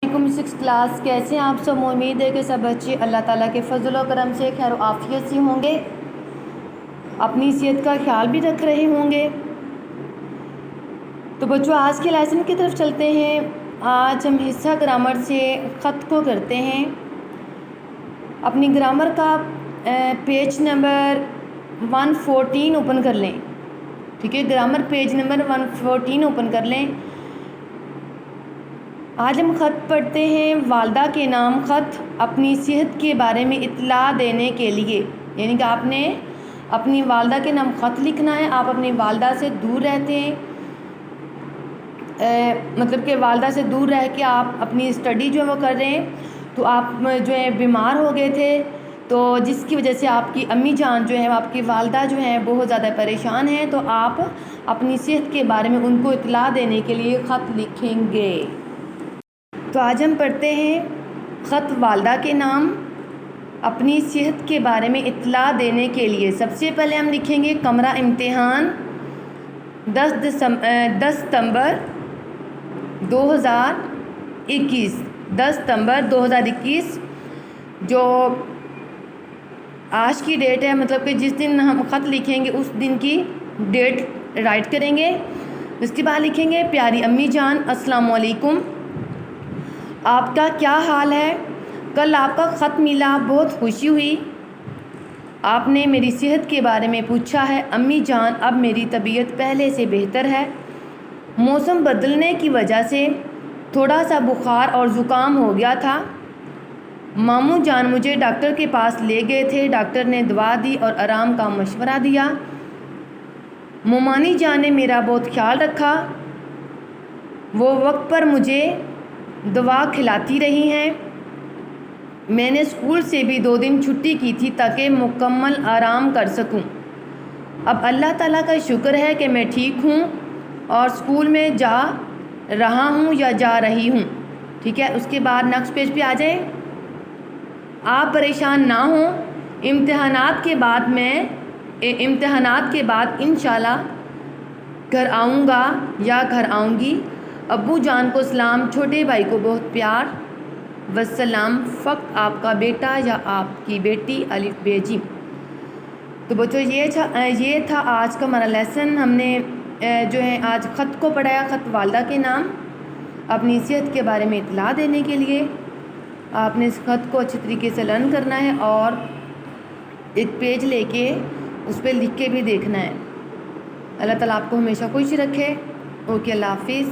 6 class कैसे हैं आप सब। उम्मीद है कि सब बच्चे अल्लाह ताला के फजल और करम से खैर आफियत से होंगे, अपनी सेहत का ख्याल भी रख रहे होंगे। तो बच्चों आज के लेसन की तरफ चलते हैं। आज हम हिस्सा ग्रामर से ख़त को करते हैं। अपनी ग्रामर का पेज नंबर 114 ओपन कर लें। ठीक है, ग्रामर पेज नंबर 114 ओपन कर लें। आज हम ख़त पढ़ते हैं। वालदा के नाम ख़त अपनी सेहत के बारे में इत्तला देने के लिए, यानी कि आपने अपनी वालदा के नाम ख़त लिखना है। आप अपनी वालदा से दूर रहते हैं, मतलब कि वालदा से दूर रह के आप अपनी स्टडी जो है वो कर रहे हैं। तो आप जो है बीमार हो गए थे, तो जिसकी वजह से आपकी अम्मी जान जो है, आपकी वालदा जो है बहुत ज़्यादा परेशान हैं। तो आप अपनी सेहत के बारे में उनको इत्तला देने के लिए ख़त लिखेंगे। तो आज हम पढ़ते हैं ख़त वालदा के नाम अपनी सेहत के बारे में इत्तला देने के लिए। सबसे पहले हम लिखेंगे कमरा इम्तिहान 10 सितंबर 2021। 10 सितंबर 2021 जो आज की डेट है, मतलब कि जिस दिन हम ख़त लिखेंगे उस दिन की डेट राइट करेंगे। उसके बाद लिखेंगे प्यारी अम्मी जान अस्सलाम वालेकुम, आपका क्या हाल है। कल आपका ख़त मिला, बहुत खुशी हुई। आपने मेरी सेहत के बारे में पूछा है। अम्मी जान अब मेरी तबीयत पहले से बेहतर है। मौसम बदलने की वजह से थोड़ा सा बुखार और ज़ुकाम हो गया था। मामू जान मुझे डॉक्टर के पास ले गए थे। डॉक्टर ने दवा दी और आराम का मशवरा दिया। मोमानी जान ने मेरा बहुत ख्याल रखा, वो वक्त पर मुझे दवा खिलाती रही हैं। मैंने स्कूल से भी 2 दिन छुट्टी की थी ताकि मुकम्मल आराम कर सकूं। अब अल्लाह ताला का शुक्र है कि मैं ठीक हूं और स्कूल में जा रहा हूं या जा रही हूं। ठीक है, उसके बाद नेक्स्ट पेज पे आ जाए। आप परेशान ना हों, इम्तिहानात के बाद इंशाल्लाह घर आऊँगा या घर आऊँगी। अब्बू जान को सलाम, छोटे भाई को बहुत प्यार, वस्सलाम। फ़क्त आपका बेटा या आपकी बेटी अलिफ बेजी। तो बच्चों ये था आज का हमारा लेसन। हमने जो है आज ख़त को पढ़ाया, ख़त वालदा के नाम अपनी सेहत के बारे में इत्तला देने के लिए। आपने इस ख़त को अच्छी तरीके से लर्न करना है और एक पेज लेके उस पर लिख के भी देखना है। अल्लाह ताला आपको हमेशा खुश रखे। ओके, अल्लाह हाफिज़।